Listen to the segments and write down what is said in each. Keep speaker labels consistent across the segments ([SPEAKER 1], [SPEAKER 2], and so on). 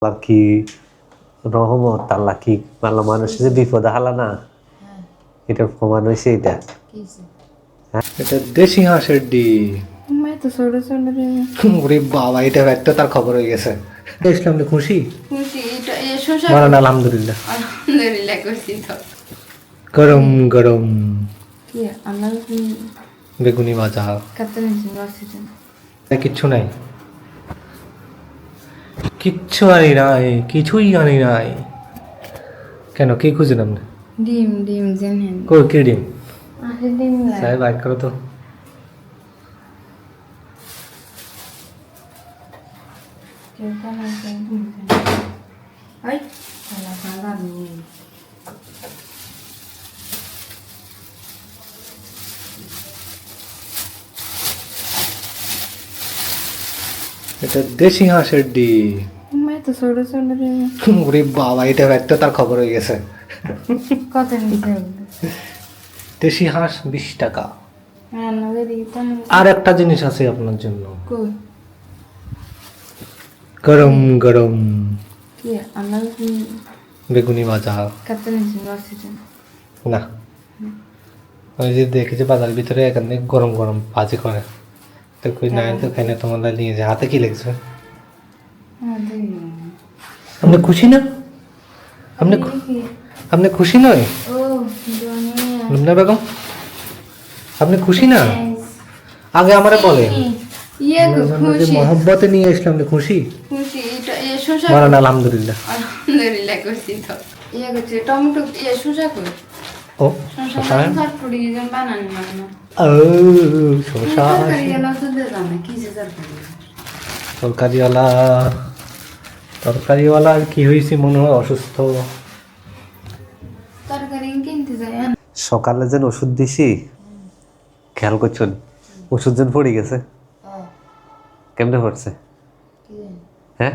[SPEAKER 1] আল্লাহ কি রহমত, আল্লাহ কি আল্লাহ মানুষের যে বিপদে হালা না, এটার প্রমাণ হয়েছে এটা।
[SPEAKER 2] এটা দেশি হাঁসের ডিম।
[SPEAKER 3] তো ছোট ছোট
[SPEAKER 2] ওরে বাবা, এটা একটা তার খবর হয়ে গেছে। ইসলাম খুশি
[SPEAKER 3] খুশি এটা এ শোষা
[SPEAKER 2] মারান আলহামদুলিল্লাহ।
[SPEAKER 3] আলহামদুলিল্লাহ করছি তো
[SPEAKER 2] গরম গরম
[SPEAKER 3] কি আমরা
[SPEAKER 2] বেগুনি ভাজা।
[SPEAKER 3] কাটতে নিছি বসিতে
[SPEAKER 2] কিচ্ছু নাই, কিচ্ছু আনি নাই, কিছুই আনি নাই। কেন, কি খুঁজছিলাম না?
[SPEAKER 3] ডিম ডিম জেনেন
[SPEAKER 2] কই কি ডিম?
[SPEAKER 3] আরে ডিম লাই
[SPEAKER 2] সাহেব বাইক করো তো।
[SPEAKER 3] কেউ কালা ডিম আই কালা কালা ডিম
[SPEAKER 2] এটা দেশি হাঁসের ডিম।
[SPEAKER 3] তো ছোট ছোট
[SPEAKER 2] ওরে বাবা, এটা একটা তার খবর হয়ে গেছে।
[SPEAKER 3] কত নিছে
[SPEAKER 2] দেশি হাঁস 20 টাকা।
[SPEAKER 3] হ্যাঁ নগর দিতে
[SPEAKER 2] আর একটা জিনিস আছে আপনার জন্য,
[SPEAKER 3] কই
[SPEAKER 2] গরম গরম
[SPEAKER 3] কি আমরা
[SPEAKER 2] বেগুনি ভাজা।
[SPEAKER 3] কাটতে নিছি বসিতে
[SPEAKER 2] না, ওই যে দেখেছি বাজারের ভিতরে এখানে গরম গরম ভাজি করে, তো কই নাই তো খাই না, তোমার লাগে নিয়ে যায়। হাতে কি লেগেছে?
[SPEAKER 3] হ্যাঁ দেই
[SPEAKER 2] আপনি খুশি না? আপনি আপনি খুশি নয়
[SPEAKER 3] ও দুনিয়া
[SPEAKER 2] লুমনা বেগম? আপনি খুশি না? আগে আমারে বলেন।
[SPEAKER 3] ইয়ে খুশি
[SPEAKER 2] মহব্বতে নিয়ে আসলাম, আপনি খুশি
[SPEAKER 3] খুশি এটা এ শোষা
[SPEAKER 2] মারান আলহামদুলিল্লাহ।
[SPEAKER 3] আলহামদুলিল্লাহ করছি তো ইয়ে করছে টমেটো ইয়ে শোষা কই
[SPEAKER 2] ও
[SPEAKER 3] শোষা
[SPEAKER 2] শশা,
[SPEAKER 3] চটপটি যেন বানানি মানে
[SPEAKER 2] ও শশা,
[SPEAKER 3] তরকারি গেল তো দিলাম না কি যে
[SPEAKER 2] তরকারিওয়ালা। তরকারিওয়ালা আর কি হয়েছে, মনে হয় অসুস্থ।
[SPEAKER 3] তরকারি কিনতে যাই
[SPEAKER 1] সকালে যেন ওষুধ দিছি, খেয়াল করছেন? ওষুধ যেন পড়ে গেছে। কেমনে পড়ছে? হ্যাঁ,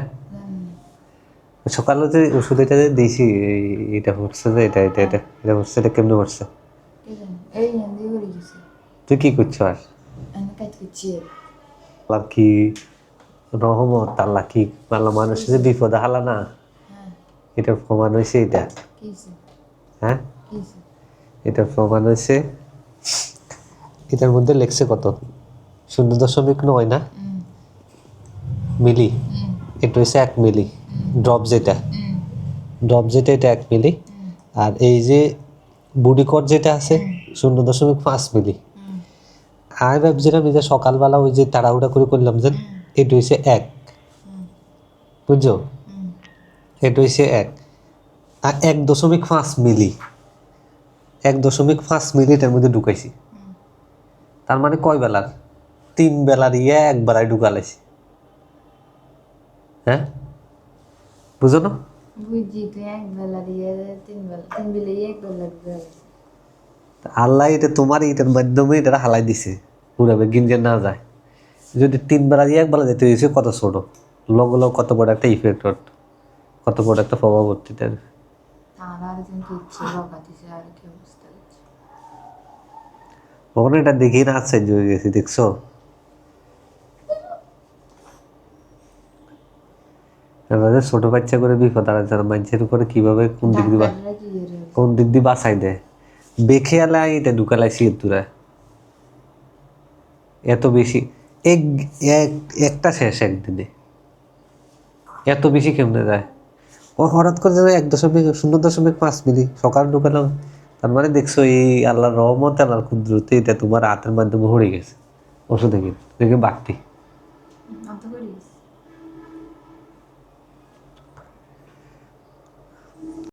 [SPEAKER 1] সকালে যে ওষুধ এটা যে দিয়েছি, এটা পড়ছে যে এটা এটা এটা এটা পড়ছে, এটা কেমনে পড়ছে?
[SPEAKER 3] এই এন্দি হয়ে গেছে
[SPEAKER 1] তুই কি করছো? আর
[SPEAKER 3] আমি কাজ করছি
[SPEAKER 1] আল্লাহ কি রহমত, আল্লাহ কি আল্লাহ মানুষের যে বিপদে হালা না, এটার প্রমাণ হয়েছে এটা।
[SPEAKER 3] কিছে
[SPEAKER 1] হ্যাঁ,
[SPEAKER 3] কিছে
[SPEAKER 1] এটার প্রমাণ হয়েছে, এটার মধ্যে লেখছে কত 0.9 না মিলি, এটা হচ্ছে 1 মিলি ড্রপ, যেটা ড্রপ যেটা এটা 1 মিলি, আর এই যে বুডিকট যেটা আছে 0.5 মিলি। আমি ভাবছিলাম যে সকালবেলা ওই যে তাড়াহুড়া করে করলাম যে এটা হচ্ছে 1, বুঝছো? এটা হচ্ছে 1 আর 1.5 মিলি, 1.5 মিনিটের মধ্যে ঢুকাইছি। তার মানে কয় বেলার? 3 বেলার এক বেলায় ঢুকালাইছি। হ্যাঁ, বুঝো না?
[SPEAKER 3] বুঝছি তুই এক বেলা দিয়ে তিন বেলা এক বেলা দিয়ে
[SPEAKER 1] আল্লাহ এটা তোমার এটার মাধ্যমে এটা হালাই দিছে, পুরাবে গিনজে না যায়। যদি 3 বেলা এক বেলা যেতে হয়েছে, কত ছোট লগ লগ, কত বড় একটা ইফেক্ট, কত বড় একটা প্রভাব পড়তে।
[SPEAKER 3] তার আর দিন কি ইচ্ছে বকাতিছে আর কি অবস্থা হচ্ছে
[SPEAKER 1] কখনো এটা দেখি না আশ্চর্য হয়ে গেছি, দেখছো? এবারে ছোট বাচ্চা করে বিপদ আর যারা মানুষের উপরে কিভাবে কোন দিক দিয়ে বাঁচাই দেয়, বেখে আলাই এটা ঢুকালাইছি তোরা এত বেশি। একটা শেষ একদিনে এত বেশি কেমনে যায়? ও হঠাৎ করে যেন 0.5 মিলি সকাল ঢুকালাম। তার মানে দেখছো এই আল্লাহর রহমত, আল্লাহর কুদরতে এটা তোমার হাতের মাধ্যমে হয়ে গেছে ওষুধে দেখে বাড়তি।
[SPEAKER 3] অত করিস